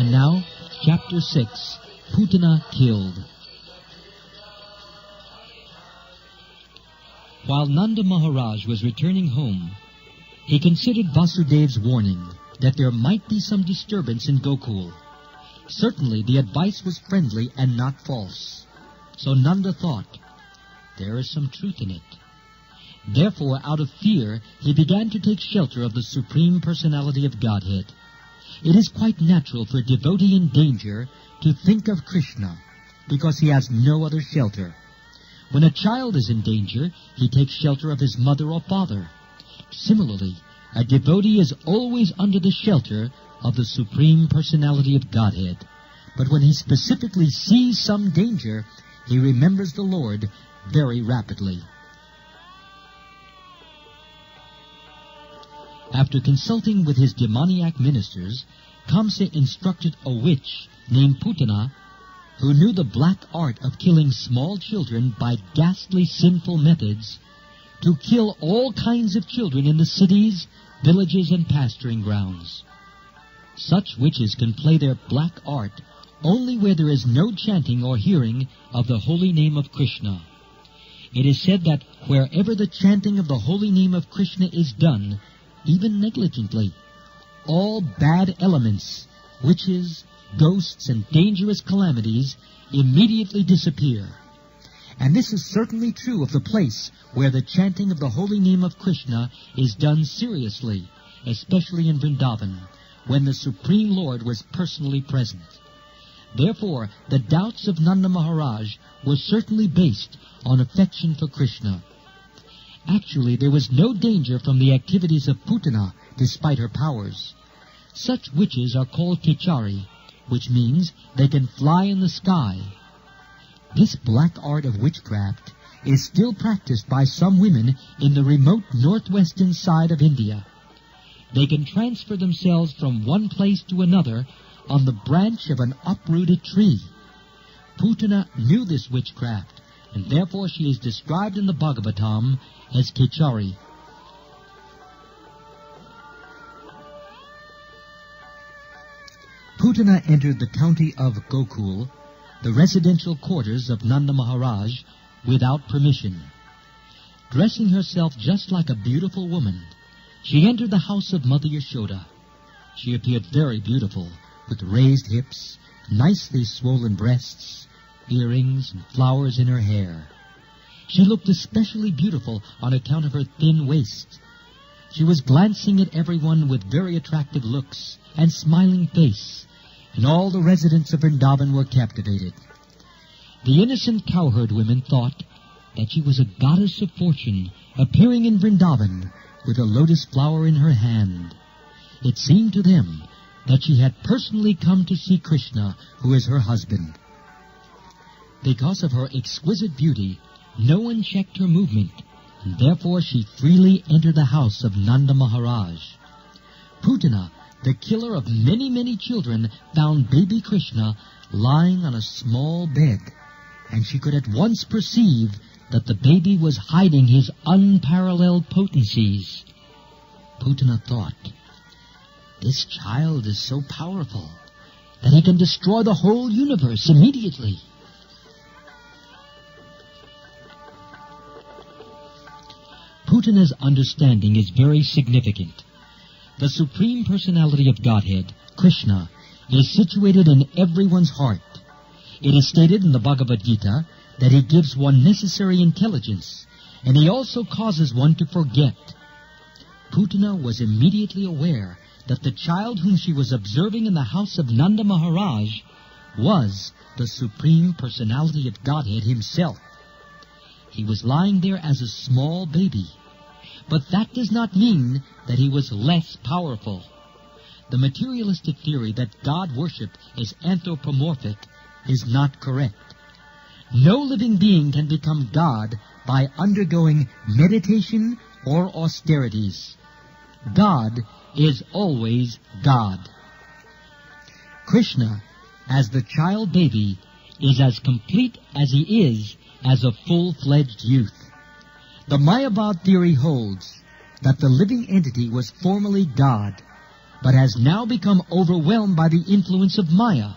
And now, Chapter 6, Putana Killed. While Nanda Maharaj was returning home, he considered Vasudev's warning that there might be some disturbance in Gokul. Certainly the advice was friendly and not false. So Nanda thought, there is some truth in it. Therefore, out of fear, he began to take shelter of the Supreme Personality of Godhead. It is quite natural for a devotee in danger to think of Krishna, because he has no other shelter. When a child is in danger, he takes shelter of his mother or father. Similarly, a devotee is always under the shelter of the Supreme Personality of Godhead. But when he specifically sees some danger, he remembers the Lord very rapidly. After consulting with his demoniac ministers, Kamsa instructed a witch named Putana, who knew the black art of killing small children by ghastly sinful methods, to kill all kinds of children in the cities, villages, and pasturing grounds. Such witches can play their black art only where there is no chanting or hearing of the holy name of Krishna. It is said that wherever the chanting of the holy name of Krishna is done, even negligently, all bad elements, witches, ghosts, and dangerous calamities immediately disappear. And this is certainly true of the place where the chanting of the holy name of Krishna is done seriously, especially in Vrindavan, when the Supreme Lord was personally present. Therefore, the doubts of Nanda Maharaj were certainly based on affection for Krishna. Actually, there was no danger from the activities of Putana, despite her powers. Such witches are called Kichari, which means they can fly in the sky. This black art of witchcraft is still practiced by some women in the remote northwestern side of India. They can transfer themselves from one place to another on the branch of an uprooted tree. Putana knew this witchcraft, and therefore she is described in the Bhagavatam as Kichari. Putana entered the county of Gokul, the residential quarters of Nanda Maharaj, without permission. Dressing herself just like a beautiful woman, she entered the house of Mother Yashoda. She appeared very beautiful, with raised hips, nicely swollen breasts, earrings, and flowers in her hair. She looked especially beautiful on account of her thin waist. She was glancing at everyone with very attractive looks and smiling face, and all the residents of Vrindavan were captivated. The innocent cowherd women thought that she was a goddess of fortune appearing in Vrindavan with a lotus flower in her hand. It seemed to them that she had personally come to see Krishna, who is her husband. Because of her exquisite beauty, no one checked her movement, and therefore she freely entered the house of Nanda Maharaj. Putana, the killer of many, many children, found baby Krishna lying on a small bed, and she could at once perceive that the baby was hiding his unparalleled potencies. Putana thought, this child is so powerful that he can destroy the whole universe immediately. Putana's understanding is very significant. The Supreme Personality of Godhead, Krishna, is situated in everyone's heart. It is stated in the Bhagavad Gita that he gives one necessary intelligence, and he also causes one to forget. Putana was immediately aware that the child whom she was observing in the house of Nanda Maharaj was the Supreme Personality of Godhead himself. He was lying there as a small baby. But that does not mean that he was less powerful. The materialistic theory that God worship is anthropomorphic is not correct. No living being can become God by undergoing meditation or austerities. God is always God. Krishna, as the child baby, is as complete as he is as a full-fledged youth. The Mayavad theory holds that the living entity was formerly God, but has now become overwhelmed by the influence of Maya.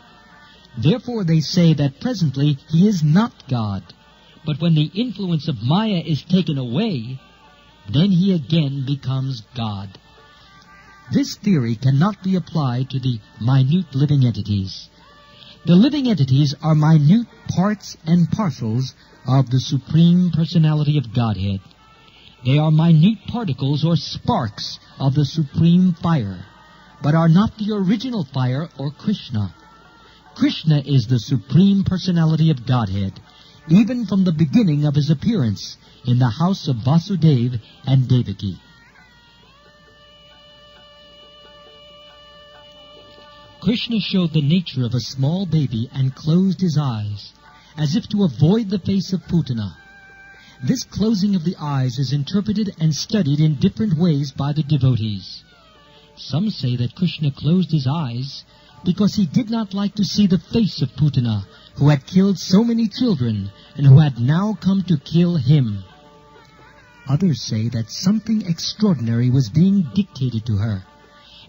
Therefore they say that presently he is not God. But when the influence of Maya is taken away, then he again becomes God. This theory cannot be applied to the minute living entities. The living entities are minute parts and parcels of the Supreme Personality of Godhead. They are minute particles or sparks of the Supreme Fire, but are not the original fire or Krishna. Krishna is the Supreme Personality of Godhead, even from the beginning of his appearance in the house of Vasudeva and Devaki. Krishna showed the nature of a small baby and closed his eyes, as if to avoid the face of Putana. This closing of the eyes is interpreted and studied in different ways by the devotees. Some say that Krishna closed his eyes because he did not like to see the face of Putana, who had killed so many children and who had now come to kill him. Others say that something extraordinary was being dictated to her,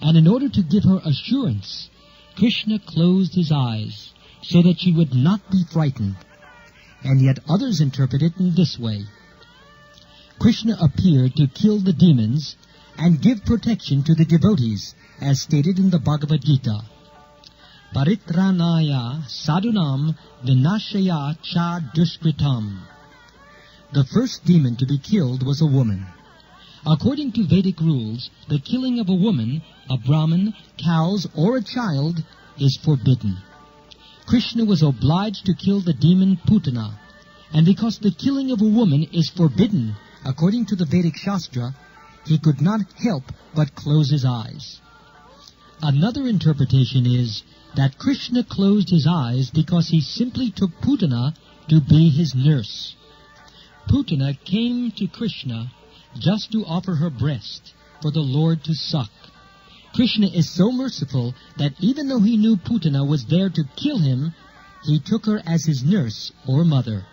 and in order to give her assurance, Krishna closed his eyes so that she would not be frightened. And yet others interpret it in this way. Krishna appeared to kill the demons and give protection to the devotees, as stated in the Bhagavad Gita. Paritranaya sadunam vinashaya cha dushkritam. The first demon to be killed was a woman. According to Vedic rules, the killing of a woman, a Brahmin, cows, or a child is forbidden. Krishna was obliged to kill the demon Putana, and because the killing of a woman is forbidden, according to the Vedic Shastra, he could not help but close his eyes. Another interpretation is that Krishna closed his eyes because he simply took Putana to be his nurse. Putana came to Krishna just to offer her breast for the Lord to suck. Krishna is so merciful that even though he knew Putana was there to kill him, he took her as his nurse or mother.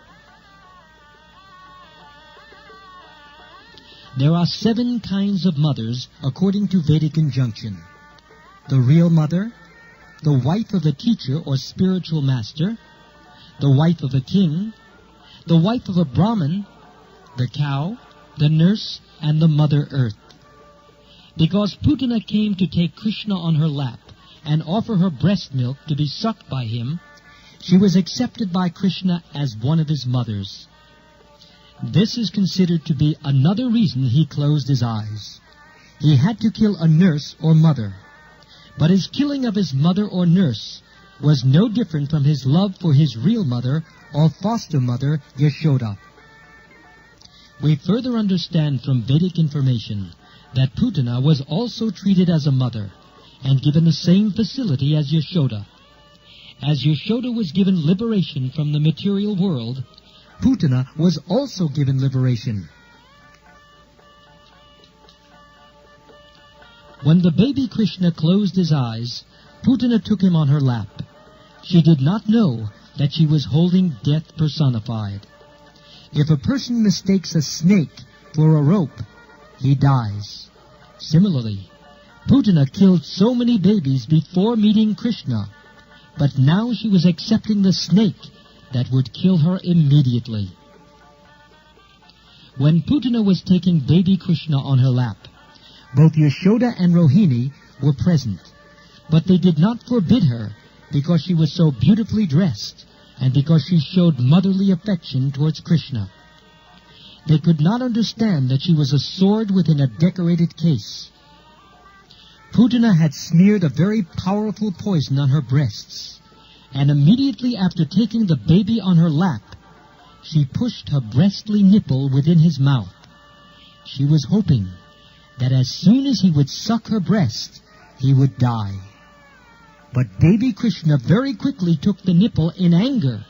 There are 7 kinds of mothers according to Vedic injunction. The real mother, the wife of a teacher or spiritual master, the wife of a king, the wife of a Brahmin, the cow, the nurse, and the Mother Earth. Because Putana came to take Krishna on her lap and offer her breast milk to be sucked by him, she was accepted by Krishna as one of his mothers. This is considered to be another reason he closed his eyes. He had to kill a nurse or mother, but his killing of his mother or nurse was no different from his love for his real mother or foster mother, Yashoda. We further understand from Vedic information that Putana was also treated as a mother and given the same facility as Yashoda. As Yashoda was given liberation from the material world, Putana was also given liberation. When the baby Krishna closed his eyes, Putana took him on her lap. She did not know that she was holding death personified. If a person mistakes a snake for a rope, he dies. Similarly, Putana killed so many babies before meeting Krishna, but now she was accepting the snake that would kill her immediately. When Putana was taking baby Krishna on her lap, both Yashoda and Rohini were present, but they did not forbid her because she was so beautifully dressed and because she showed motherly affection towards Krishna. They could not understand that she was a sword within a decorated case. Putana had smeared a very powerful poison on her breasts, and immediately after taking the baby on her lap, she pushed her breastly nipple within his mouth. She was hoping that as soon as he would suck her breast, he would die. But baby Krishna very quickly took the nipple in anger.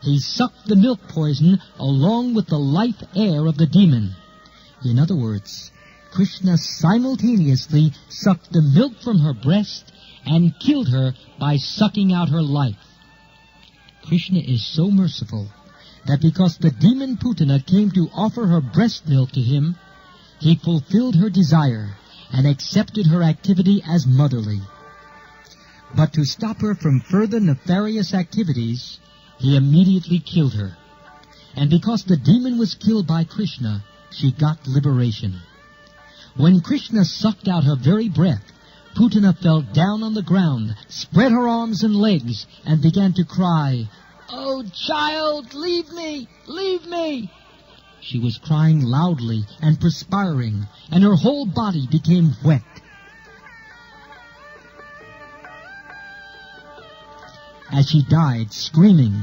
He sucked the milk poison along with the life air of the demon. In other words, Krishna simultaneously sucked the milk from her breast and killed her by sucking out her life. Krishna is so merciful that because the demon Putana came to offer her breast milk to him, he fulfilled her desire and accepted her activity as motherly. But to stop her from further nefarious activities, he immediately killed her. And because the demon was killed by Krishna, she got liberation. When Krishna sucked out her very breath, Putana fell down on the ground, spread her arms and legs, and began to cry, "Oh, child, leave me! Leave me!" She was crying loudly and perspiring, and her whole body became wet. As she died, screaming,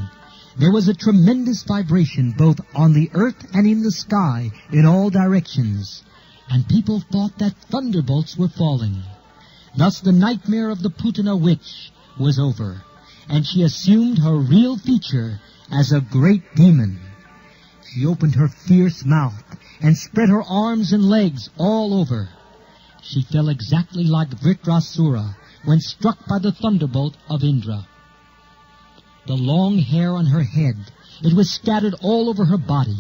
there was a tremendous vibration both on the earth and in the sky in all directions, and people thought that thunderbolts were falling. Thus the nightmare of the Putana witch was over, and she assumed her real feature as a great demon. She opened her fierce mouth and spread her arms and legs all over. She fell exactly like Vritrasura when struck by the thunderbolt of Indra. The long hair on her head, it was scattered all over her body.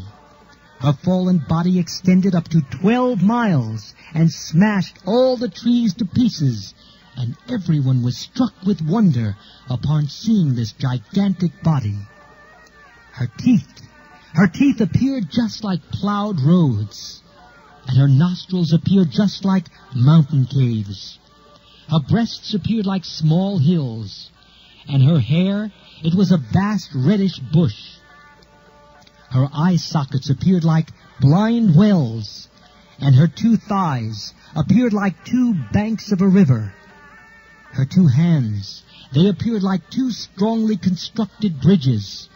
Her fallen body extended up to 12 miles and smashed all the trees to pieces, and everyone was struck with wonder upon seeing this gigantic body. Her teeth appeared just like plowed roads, and her nostrils appeared just like mountain caves. Her breasts appeared like small hills, and her hair, it was a vast reddish bush. Her eye sockets appeared like blind wells, and her 2 thighs appeared like 2 banks of a river. Her 2 hands, they appeared like 2 strongly constructed bridges,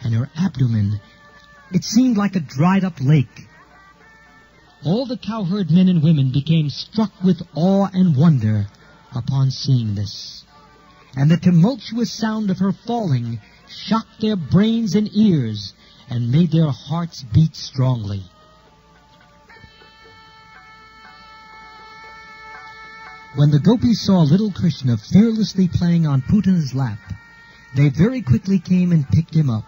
and her abdomen, it seemed like a dried-up lake. All the cowherd men and women became struck with awe and wonder upon seeing this, and the tumultuous sound of her falling shocked their brains and ears and made their hearts beat strongly. When the gopis saw little Krishna fearlessly playing on Putana's lap, they very quickly came and picked him up.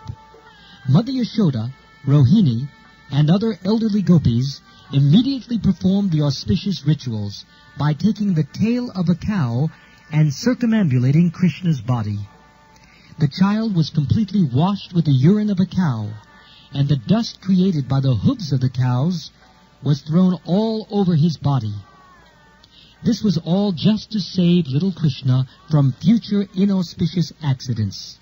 Mother Yashoda, Rohini, and other elderly gopis immediately performed the auspicious rituals by taking the tail of a cow and circumambulating Krishna's body. The child was completely washed with the urine of a cow, and the dust created by the hooves of the cows was thrown all over his body. This was all just to save little Krishna from future inauspicious accidents.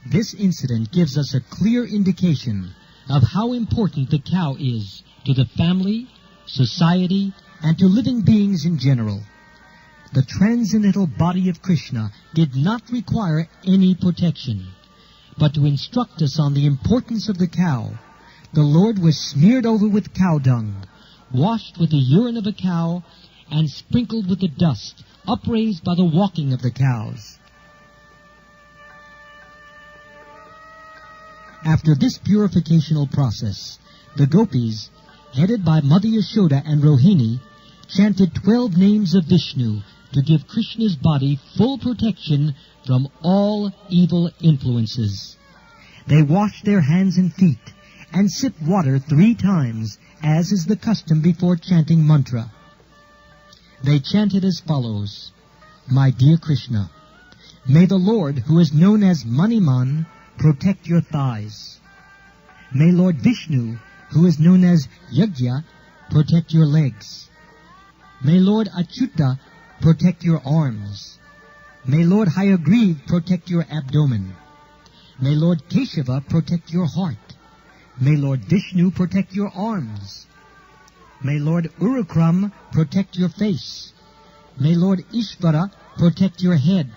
This incident gives us a clear indication of how important the cow is to the family, society, and to living beings in general. The transcendental body of Krishna did not require any protection, but to instruct us on the importance of the cow, the Lord was smeared over with cow dung, washed with the urine of a cow, and sprinkled with the dust upraised by the walking of the cows. After this purificational process, the gopis, headed by Mother Yashoda and Rohini, chanted 12 names of Vishnu to give Krishna's body full protection from all evil influences. They washed their hands and feet and sipped water 3 times, as is the custom before chanting mantra. They chanted as follows: "My dear Krishna, may the Lord, who is known as Maniman, protect your thighs. May Lord Vishnu, who is known as Yajna, protect your legs. May Lord Achyuta protect your arms. May Lord Hayagriva protect your abdomen. May Lord Keshava protect your heart. May Lord Vishnu protect your arms. May Lord Urukram protect your face. May Lord Ishvara protect your head.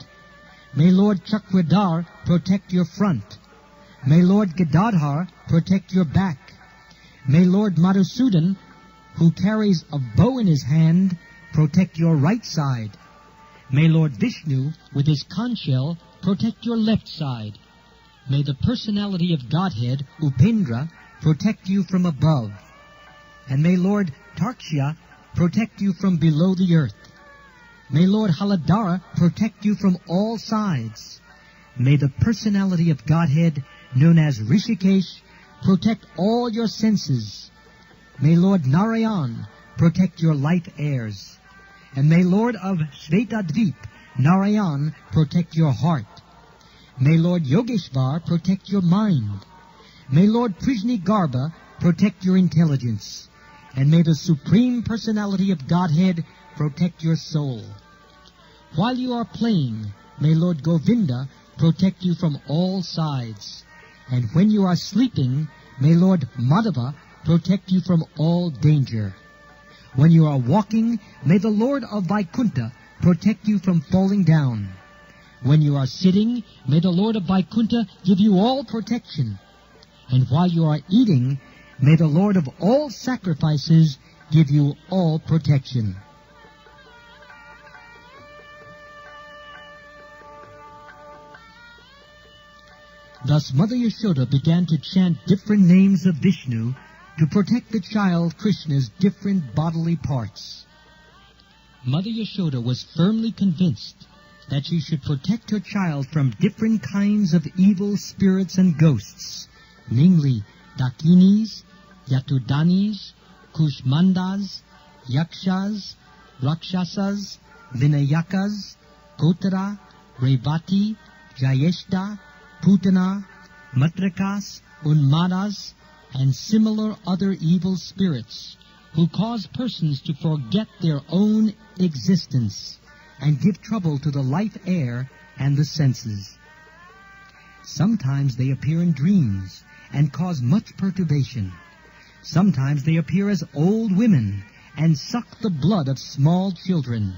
May Lord Chakradhar protect your front. May Lord Gadadhar protect your back. May Lord Madhusudan, who carries a bow in his hand, protect your right side. May Lord Vishnu, with his conch shell, protect your left side. May the personality of Godhead, Upendra, protect you from above. And may Lord Tarksha protect you from below the earth. May Lord Haladara protect you from all sides. May the personality of Godhead, known as Rishikesh, protect all your senses. May Lord Narayan protect your life heirs. And may Lord of Shvetadvip, Narayan, protect your heart. May Lord Yogeshvar protect your mind. May Lord Prishni Garba protect your intelligence. And may the Supreme Personality of Godhead protect your soul. While you are playing, may Lord Govinda protect you from all sides. And when you are sleeping, may Lord Madhava protect you from all danger. When you are walking, may the Lord of Vaikuntha protect you from falling down. When you are sitting, may the Lord of Vaikuntha give you all protection. And while you are eating, may the Lord of all sacrifices give you all protection. Thus Mother Yashoda began to chant different names of Vishnu to protect the child Krishna's different bodily parts. Mother Yashoda was firmly convinced that she should protect her child from different kinds of evil spirits and ghosts, namely Dakinis, Yatudanis, Kushmandas, Yakshas, Rakshasas, Vinayakas, Kotara, Revati, Jayeshta, Putana, Matrakas, Unmadas, and similar other evil spirits who cause persons to forget their own existence and give trouble to the life air and the senses. Sometimes they appear in dreams and cause much perturbation. Sometimes they appear as old women and suck the blood of small children.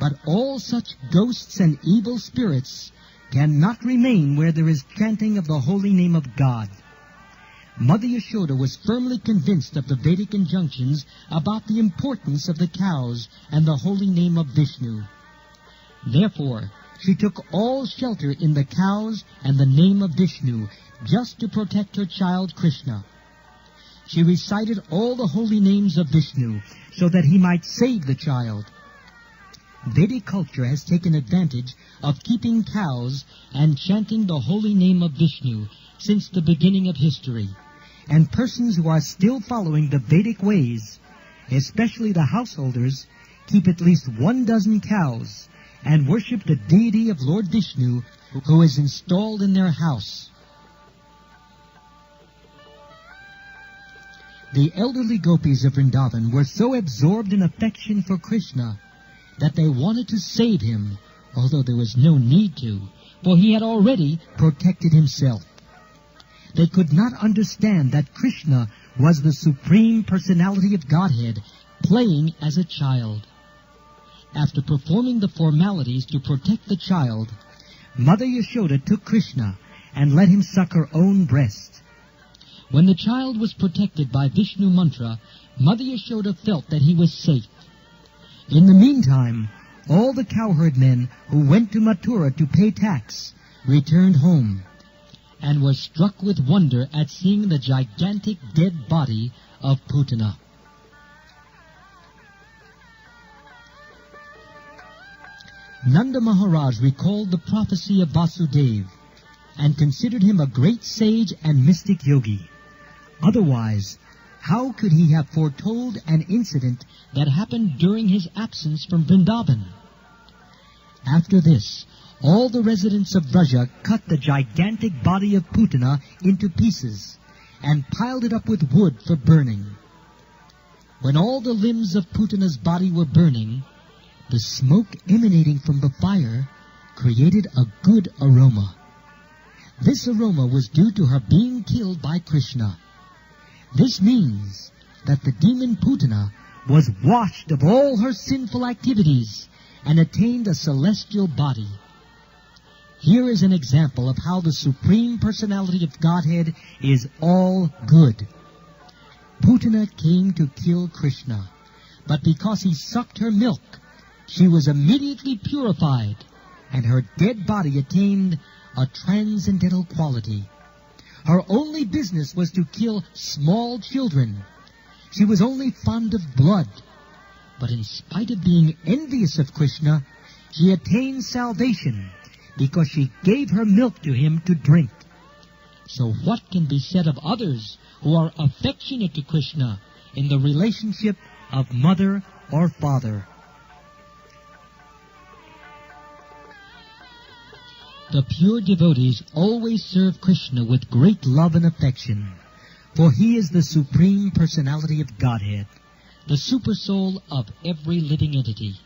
But all such ghosts and evil spirits cannot remain where there is chanting of the holy name of God. Mother Yashoda was firmly convinced of the Vedic injunctions about the importance of the cows and the holy name of Vishnu. Therefore, she took all shelter in the cows and the name of Vishnu just to protect her child Krishna. She recited all the holy names of Vishnu so that he might save the child. Vedic culture has taken advantage of keeping cows and chanting the holy name of Vishnu since the beginning of history. And persons who are still following the Vedic ways, especially the householders, keep at least 12 cows and worship the deity of Lord Vishnu who is installed in their house. The elderly gopis of Vrindavan were so absorbed in affection for Krishna that they wanted to save him, although there was no need to, for he had already protected himself. They could not understand that Krishna was the Supreme Personality of Godhead, playing as a child. After performing the formalities to protect the child, Mother Yashoda took Krishna and let him suck her own breast. When the child was protected by Vishnu mantra, Mother Yashoda felt that he was safe. In the meantime, all the cowherd men who went to Mathura to pay tax returned home and were struck with wonder at seeing the gigantic dead body of Putana. Nanda Maharaj recalled the prophecy of Vasudev and considered him a great sage and mystic yogi. Otherwise, how could he have foretold an incident that happened during his absence from Vrindavan? After this, all the residents of Vraja cut the gigantic body of Putana into pieces and piled it up with wood for burning. When all the limbs of Putana's body were burning, the smoke emanating from the fire created a good aroma. This aroma was due to her being killed by Krishna. This means that the demon Putana was washed of all her sinful activities and attained a celestial body. Here is an example of how the Supreme Personality of Godhead is all good. Putana came to kill Krishna, but because he sucked her milk, she was immediately purified, and her dead body attained a transcendental quality. Her only business was to kill small children. She was only fond of blood. But in spite of being envious of Krishna, she attained salvation because she gave her milk to him to drink. So what can be said of others who are affectionate to Krishna in the relationship of mother or father. The pure devotees always serve Krishna with great love and affection, for he is the Supreme Personality of Godhead, the supersoul of every living entity.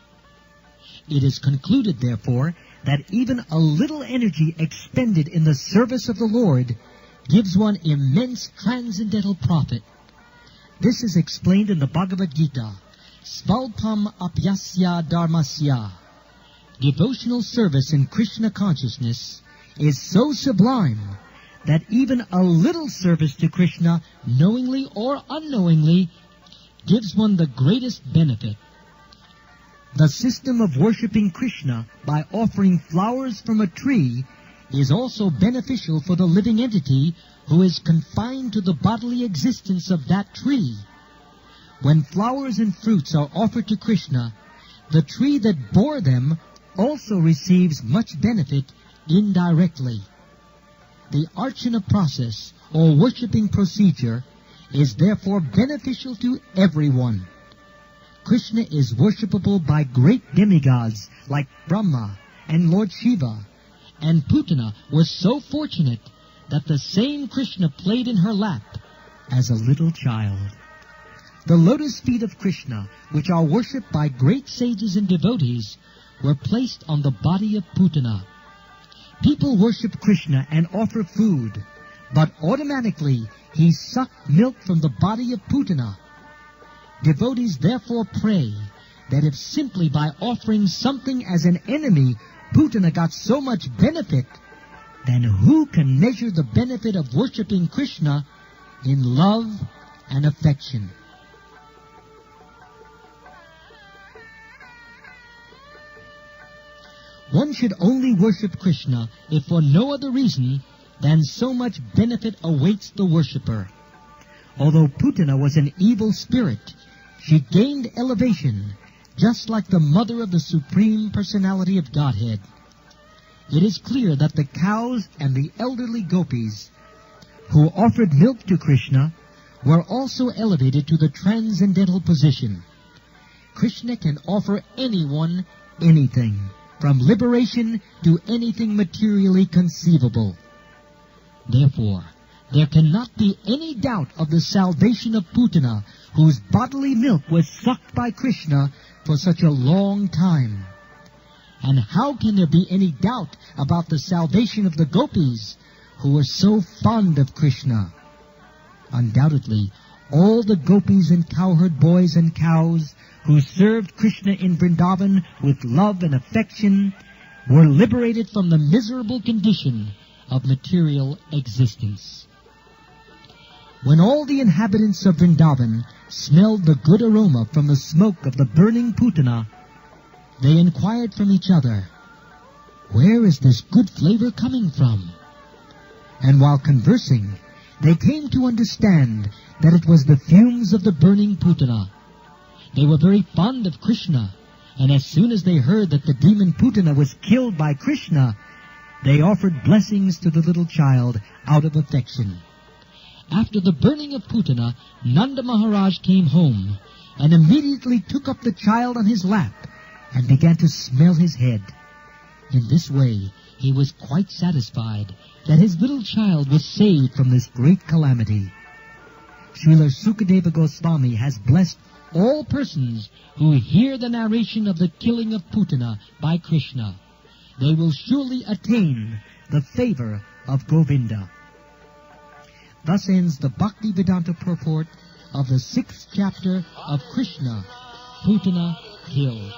It is concluded, therefore, that even a little energy expended in the service of the Lord gives one immense transcendental profit. This is explained in the Bhagavad Gita, Svalpam apyasya dharmasya. Devotional service in Krishna consciousness is so sublime that even a little service to Krishna, knowingly or unknowingly, gives one the greatest benefit. The system of worshipping Krishna by offering flowers from a tree is also beneficial for the living entity who is confined to the bodily existence of that tree. When flowers and fruits are offered to Krishna, the tree that bore them also receives much benefit indirectly. The archana process, or worshipping procedure, is therefore beneficial to everyone. Krishna is worshipable by great demigods like Brahma and Lord Shiva, and Putana was so fortunate that the same Krishna played in her lap as a little child. The lotus feet of Krishna, which are worshipped by great sages and devotees, were placed on the body of Putana. People worship Krishna and offer food, but automatically he sucked milk from the body of Putana. Devotees therefore pray that if simply by offering something as an enemy Putana got so much benefit, then who can measure the benefit of worshipping Krishna in love and affection? One should only worship Krishna if for no other reason than so much benefit awaits the worshipper. Although Putana was an evil spirit, she gained elevation, just like the mother of the Supreme Personality of Godhead. It is clear that the cows and the elderly gopis who offered milk to Krishna were also elevated to the transcendental position. Krishna can offer anyone anything, from liberation to anything materially conceivable. Therefore, there cannot be any doubt of the salvation of Putana, whose bodily milk was sucked by Krishna for such a long time. And how can there be any doubt about the salvation of the gopis, who were so fond of Krishna? Undoubtedly, all the gopis and cowherd boys and cows who served Krishna in Vrindavan with love and affection were liberated from the miserable condition of material existence. When all the inhabitants of Vrindavan smelled the good aroma from the smoke of the burning Putana, they inquired from each other, "Where is this good flavor coming from?" And while conversing, they came to understand that it was the fumes of the burning Putana. They were very fond of Krishna, and as soon as they heard that the demon Putana was killed by Krishna, they offered blessings to the little child out of affection. After the burning of Putana, Nanda Maharaj came home and immediately took up the child on his lap and began to smell his head. In this way, he was quite satisfied that his little child was saved from this great calamity. Srila Sukadeva Goswami has blessed all persons who hear the narration of the killing of Putana by Krishna. They will surely attain the favor of Govinda. Thus ends the Bhaktivedanta purport of the 6th chapter of Krishna, Putana Killed.